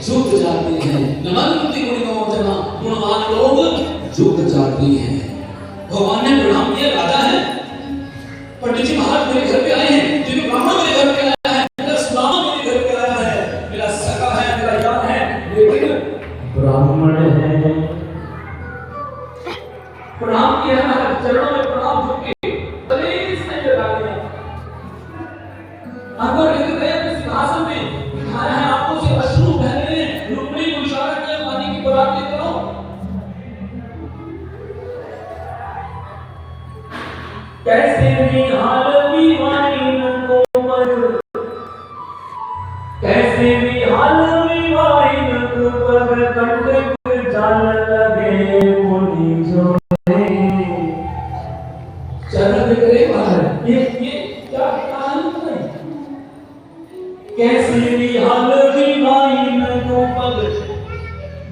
झुक जाते हैं। नमन्ति गुणिनोदना, गुणवान लोग झुक जाते हैं। भगवान ने प्रणाम किया, राजा है, पंडित जी महाराज मेरे घर पे आए हैं, दिव्य ब्राह्मण मेरे घर पे आया है, मेरा सुदामा मेरे घर पे आया है, मेरा सखा है, मेरा यार है, लेकिन ब्राह्मण है। प्रणाम किया है, चरणों में प्रणाम झुक के इसने लगा दिया। अगर लेकर गए अपने सिंहासन में बिठाया है, आपको से अश्रु बह रहे हैं, रुक्मिणी को इशारा किया, पानी की बरात लेकर आओ। कैसे निहाल विवाहिन कोमल, कैसे निहाल विवाहिन कोमल, कंटक जाल लगे मुनि जोड़े। चरण करे बाहर, ये क्या कहानी है? कैसे निहाल विवाहिन कोमल,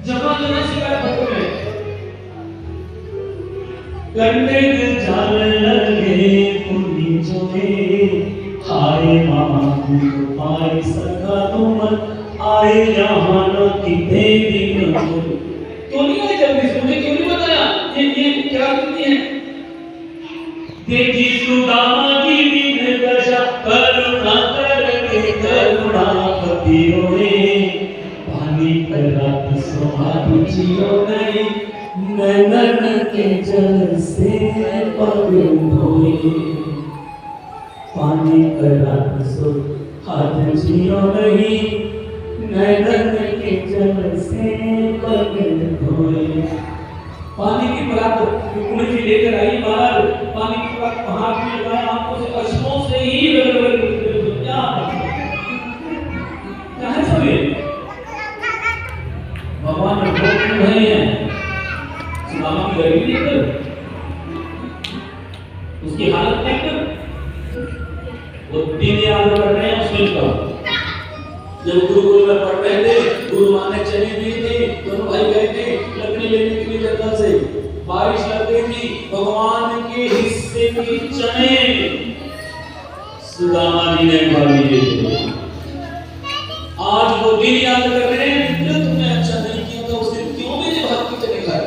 जमा जमा शिकायत करते हैं, कंटक जाल लगे मुनि जोड़े। हाय मामा पाई सखा तुम आए यहाँ न कितने दिन हो। क्यों नहीं आए जल्दी से, मुझे क्यों नहीं बताया? ये क्या करती है? देखी सुदामा की दीन दशा, करुणा करके करुणापति रोए। पानी पर रात सुहाग जियो गए, नैनन के जल से पग धोए। पानी पर रात सुहाग जियो नहीं, नैनन के जल से पग धोए। पानी की बरात रुक्मिणी जी लेकर आई बाहर, पानी की बरात हाथ में लगाया, आंखों से अश्रुओं से ही क्या है सभी? भगवान ने भोग क्यों नहीं है? सुदामा की गरीबी देखकर, उसकी हालत देखकर, वो 3 याद कर रहे हैं उसमें का। जब गुरुकुल में पढ़ रहे थे, गुरु माने चने दिए थे, दोनों भाई गए थे लकड़ी लेने के लिए जंगल से, बारिश लग गई थी, भगवान के हिस्से के चने सुदामा जी ने खा लिए। आज वो दिन याद कर रहे हैं, जो तुमने अच्छा नहीं किया था उस दिन क्यों मेरे भाग के चने खाए?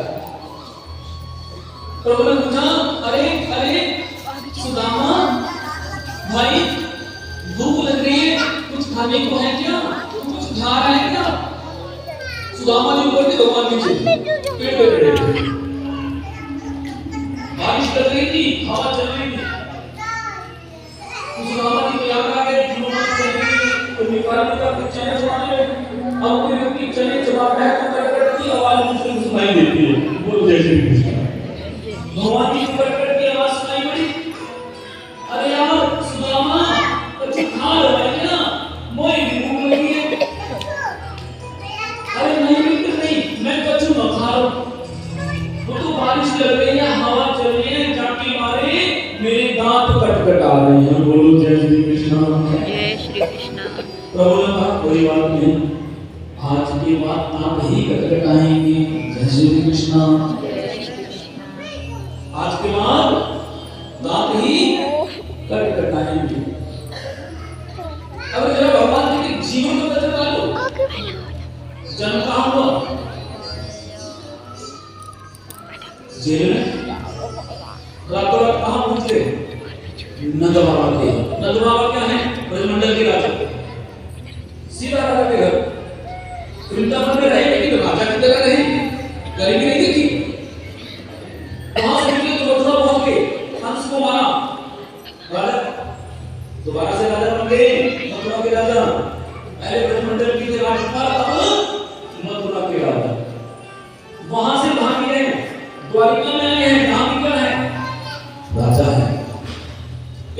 प्रभु ने पूछा, अरे अरे सुदामा भाई, भूख लग रही है, कुछ खाने को है क्या? तुम कुछ खा रहे हैं क्या? सुदामा जी ऊपर थे, भगवान नीचे, पेड़ पे खड़े थे। बारिश लग रही थी, हवा चल रही थी, सुदामा जी को याद आ गया, तो निकाल कर चने चबाने लगे। अब कोई व्यक्ति चने चबा रहा है तो कड़कड़ की आवाज दूसरे को सुनाई देती है, बोल जय श्री कृष्ण। भगवान जी को कड़कड़ की आवाज सुनाई पड़ी, अरे यार सुदामा कुछ खा रहे हैं ना, मोई भूख लगी है। अरे नहीं बिल्कुल नहीं, मैं कचू न खा रहा हूँ, वो तो बारिश लग रही है, हवा चल रही है, झांकी मारे मेरे दांत कटकटा रहे हैं, बोलो जय श्री कृष्ण। जय श्री कृष्ण। प्रभु ने कहा कोई बात नहीं, आज के बाद आप ही कटकटाएंगे, जय श्री कृष्ण। आज के बाद दांत ही कटकटाएंगे। अब जरा भगवान जी के जीवन को नजर डालो, जन्म कहाँ हुआ? जेल में। रातों रात कहाँ पहुंचे? नंद बाबा के। नंद बाबा क्या है? ब्रजमंडल के राजा, सीधा राजा के घर। वृंदावन में रहे, लेकिन राजा की जगह रहे, गरीबी नहीं देखी। वहां से निकले तो मथुरा पहुंच गए, कंस को मारा, राजा दोबारा से राजा बन गए, मथुरा के राजा। पहले ब्रजमंडल की राजकुमार, अब मथुरा के राजा। वहां से भाग गए, द्वारिका में आए हैं, कहां क्या है? राजा है।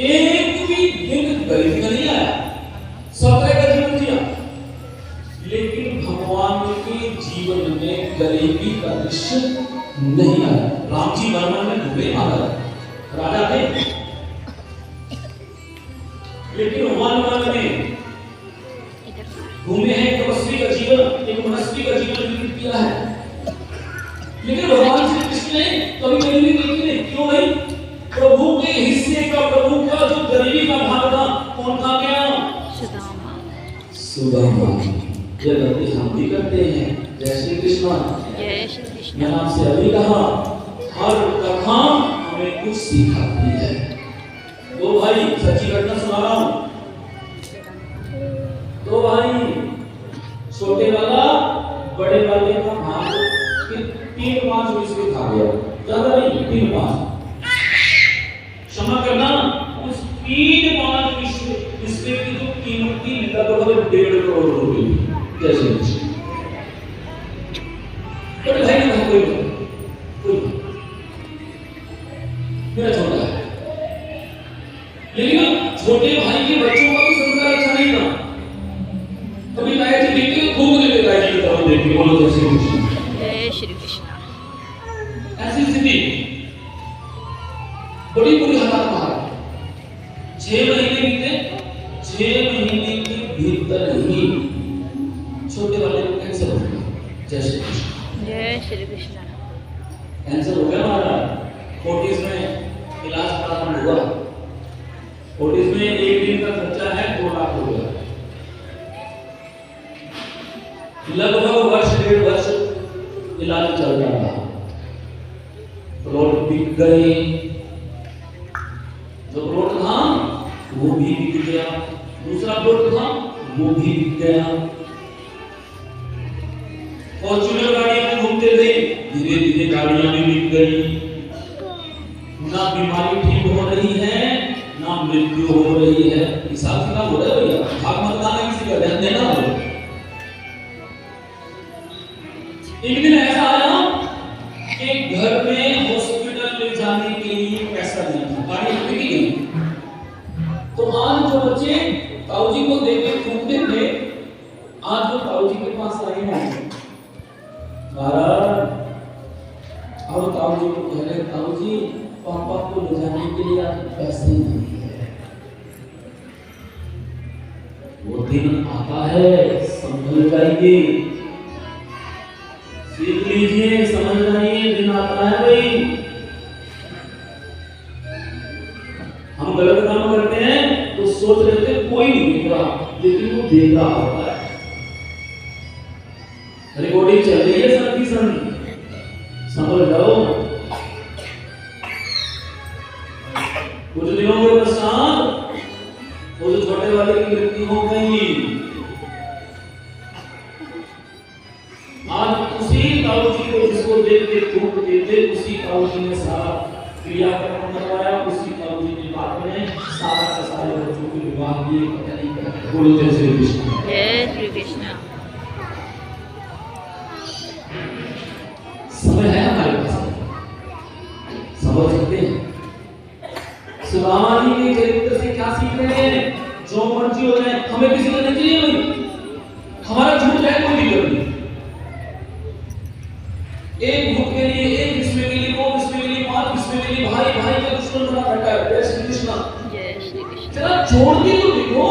एक भी दिन गरीबी का नहीं आया, सौतेले का जीवन जिया, लेकिन भगवान के जीवन में गरीबी का दृश्य नहीं आया। राम जी वर्मन में डूबे महाराज, राजा थे, लेकिन वन में घूमे हैं, तपस्वी का जीवन, एक मनस्वी का जीवन व्यतीत किया है। लेकिन भगवान श्री कृष्ण ने कभी गरीबी देखी नहीं। क्यों भाई? प्रभु के हिस्से का, प्रभु का जो गरीबी का भाग था, कौन खा गया? सुदामा। यह गलती हम भी करते हैं। जय श्री कृष्ण। जय श्री कृष्ण। मैंने आपसे अभी कहा हर कथा हमें कुछ सिखाती है। दो भाई, सच्ची घटना सुना रहा हूं। दो भाई, छोटे वाला बड़े वाले का भाग 3-5 बिस्किट खा गया, ज्यादा नहीं, 3-5। क्षमा करना, उस 3-5 बिस्किट की जो कीमत थी लगभग 1.5 करोड़ रुपए। जैसे बड़े भाई ने कोई मेरा छोटा है, लेकिन छोटे भाई के बच्चों का भी संस्कार अच्छा नहीं था। कभी गाय जी देखते तो थूक देते, गाय जी की तरफ देख के बोलो जय श्री कृष्ण। जय श्री कृष्ण। ऐसी स्थिति बड़ी बुरी हालत में आ 6 महीने बीते। 6 महीने के भीतर ही छोटे वाले को कैंसर हो गया। जय श्री कृष्ण। जय श्री कृष्ण। कैंसर हो गया हमारा। फोर्टिस में इलाज प्रारंभ हुआ। फोर्टिस में एक दिन का खर्चा है 2 लाख रुपया। लगभग वर्ष 1.5 वर्ष इलाज चल रहा था। प्लॉट बिक गए, जो प्लॉट था वो भी बिक गया, दूसरा प्लॉट था वो भी बिक गया। फॉर्च्यूनर गाड़ी में घूमते थे, धीरे धीरे गाड़ियां भी बिक गई। ना बीमारी ठीक हो रही है, ना मृत्यु हो रही है। हिसाब किताब हो रहा है भैया, भाग मत खाना, किसी का ध्यान देना हो। एक दिन ऐसा आया कि घर में हॉस्पिटल ले जाने के लिए पैसा नहीं था, गाड़ी बिक गई। तो आज जो बच्चे ताऊजी को देख के फूकते थे, आज वो ताऊजी के पास आए हैं, महाराज और ताऊजी को कह रहे, ताऊजी पापा को ले जाने के लिए आज पैसे नहीं है। वो दिन आता है, संभल जाइए, सीख लीजिए, समझ जाइए, दिन आता है भाई। हम गलत काम करते हैं तो सोच रहे थे कोई नहीं देख रहा, लेकिन वो देख रहा होता है। रिकॉर्डिंग चल रही है सबकी संग, समझ जाओ। कुछ दिनों के पश्चात वो जो छोटे वाले की मृत्यु हो गई। आज उसी ताऊजी को जिसको देख के थूक देते, उसी ताऊजी ने सारा क्रियाक्रम करवाया, उसी ताऊजी ने बाद में सारा का सारे बच्चों के विवाह किए। पता नहीं क्या। बोलो जय श्री कृष्ण। जय श्री कृष्ण। समय है हमारे पास, समझ सकते हैं। सुदामा जी के चरित्र से क्या सीख रहे हैं? जो मर्जी हो जाए, हमें किसी का नहीं चाहिए भाई, हमारा झूठ है कोई दिक्कत नहीं। एक भूख के लिए, एक विस्मय के लिए, 2 विस्मय के लिए, 5 विस्मय के लिए भाई भाई का दुश्मन बना बैठा है। जय श्री कृष्ण। जय श्री कृष्ण। जरा छोड़ के तो देखो,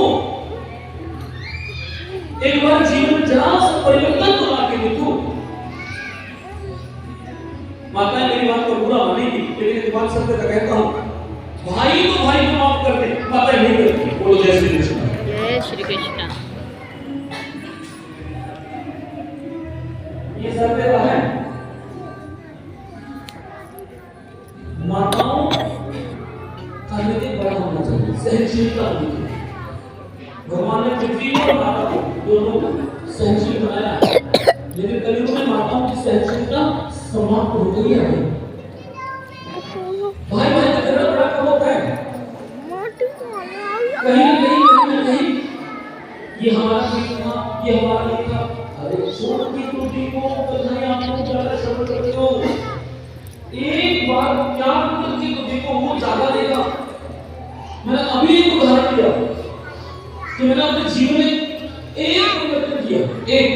एक बार जीवन में जरा सा परिवर्तन तो ला के देखो। माता मेरी बात को बुरा मानेगी, लेकिन एक बात सत्य का कहता हूं, भाई तो भाई को माफ कर दे, माता नहीं करती। बोलो जय श्री कृष्ण। जय श्री कृष्ण। ये सत्य है। माताओं का हृदय बड़ा होना चाहिए, सहनशीलता होनी चाहिए। भगवान ने पृथ्वी और माता को दोनों सहनशील बनाया, लेकिन कलयुग में माताओं की सहनशीलता समाप्त हो गई है। भाई भाई का झगड़ा बड़ा कम होता है, कहीं ये हमारा नहीं था, ये हमारा नहीं था। अरे छोड़ की त्रुटि को कहीं आप लोग ज्यादा समझ सकते हो। एक बार क्या करके तो देखो, वो ज्यादा देगा। मैंने अभी एक उदाहरण दिया कि मैंने अपने जीवन में एक परिवर्तन किया, एक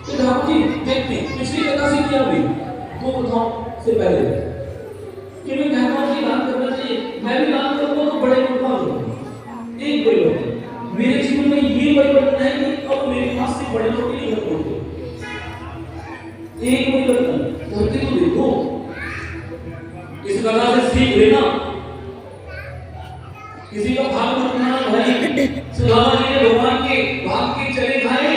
ठाकुर जी देखते हैं पिछली कथा से किया भी 2 कथाओं से पहले कि मैं कहता हूं कि दान करना चाहिए, मैं भी दान करूंगा तो बड़े मौका होगा। एक परिवर्तन मेरे जीवन में ये परिवर्तन है कि अब मेरे पास से बड़े लोग नहीं घर पहुंचते। एक परिवर्तन करके तो देखो, इस कथा से सीख लेना। किसी का भाग मत खाना भाई। सुदामा जी ने भगवान के भाग के चले खाए,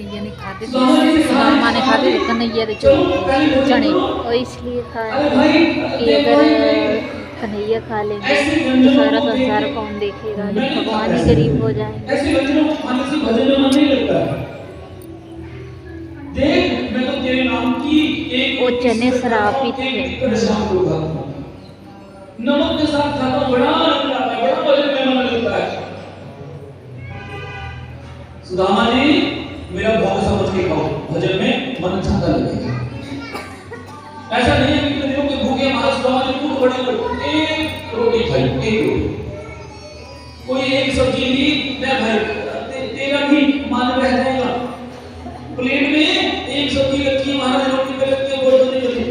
कन्हैया ने खाते थे, सुदामा जी से कहा सुदामा ने खाते थे कन्हैया के चने, और इसलिए खाया कि अगर कन्हैया खा लेंगे तो सारा संसार कौन देखेगा, जब भगवान ही गरीब हो जाएंगे। ऐसे वचनों खाने से भजन में मन नहीं लगता है। देख मैं तो तेरे नाम की एक वो चने श्रापित थे। शाम को खाता हूं, नमक के साथ खाता हूं, बड़ा आनंद आता है, बड़ा भजन में मन लगता है। सुदामा ने मेरा भोग समझ के खाओ, भजन में मन ज्यादा लगेगा। ऐसा नहीं है कि दिनों के भूखे महाराज सुदामा ने खूब बड़े एक रोटी खाई, एक रोटी, कोई एक सब्जी ली, मैं भाई तेरा भी मान रह जाएगा। प्लेट में एक सब्जी रखी, महाराज रोटी पे रख के बोल नहीं लगे।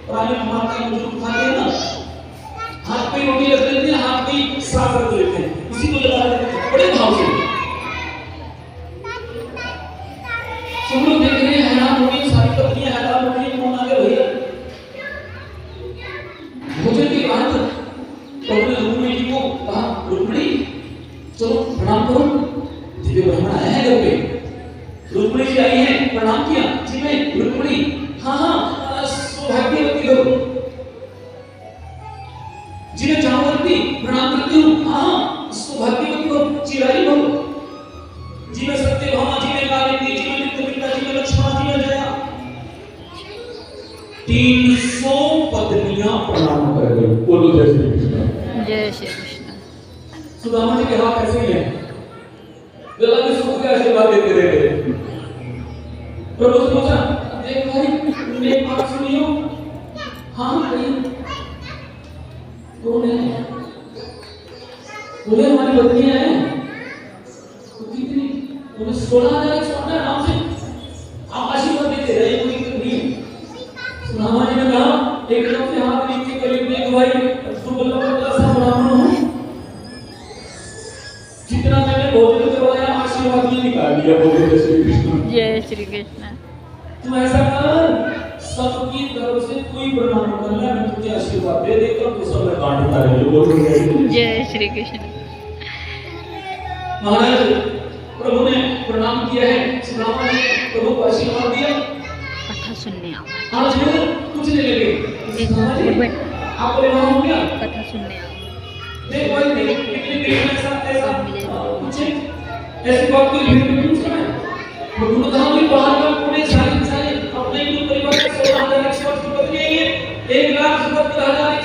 पुराने हमारे का बुजुर्ग खाते हैं ना, हाथ पे रोटी रख लेते हैं, हाथ पे साग रख लेते हैं, इसी को लगा लेते हैं बड़े भाव से। सब लोग देख रहे हैं, हैरान हो गए, सारी पत्नियां हैरान हो गई, कौन आ गया भैया। भोजन के बाद प्रभु ने रुक्मिणी जी को कहा, रुक्मिणी चलो प्रणाम करो, दिव्य ब्राह्मण आया है घर पे। रुक्मिणी जी आई हैं, प्रणाम किया, जी मैं रुक्मिणी, हाँ सौभाग्यवती हो, जी मैं जामवंती प्रणाम करती हूँ, हाँ सौभाग्यवती हो, चिरारी हो, जी मैं सत्यभामा, जी मैं कालिंदी, जी मैं नित्यमिता, जी मैं लक्ष्मणा, जी मैं जया। 300 पत्नियां प्रणाम कर गई। बोलो जय श्री कृष्ण। जय श्री कृष्ण। सुदामा जी के हाथ ऐसे ही हैं, गला में सुख के आशीर्वाद देते रहे। प्रभु से पूछा, देख भाई मेरी बात सुनियो। हाँ कहिए, कौन है? बोले हमारी पत्नियां हैं। तो कितनी? बोले 16,000 नाम से आप आशीर्वाद देते रहे, कोई दिक्कत नहीं। सुदामा जी ने कहा, एकदम से हाथ नीचे करीब देख भाई, तू बोलो सा ब्राह्मण हूँ, जितना मैंने भोजन करवाया आशीर्वाद में निकाल दिया। बोले जय श्री कृष्ण। जय श्री कृष्ण। तू ऐसा कर, सबकी तरफ से कोई प्रणाम कर ले, मैं तुझे आशीर्वाद दे देता हूँ, तो सब मैं बांटता रहे। बोलो जय श्री कृष्ण। महाराज प्रभु ने प्रणाम किया है, सुदामा ने प्रभु को आशीर्वाद दिया। कथा सुनने आओ। आज कुछ नहीं लगे। आपको लेना हो गया? कथा सुनने आओ। देख भाई देख कितनी देर में ऐसा कुछ ऐसी बात कोई भीड़ में पूछ रहा है। वो तुम कहा कि बाहर का पूरे सारे अपने ही परिवार के 16,000 की पत्नी है, 1,70,000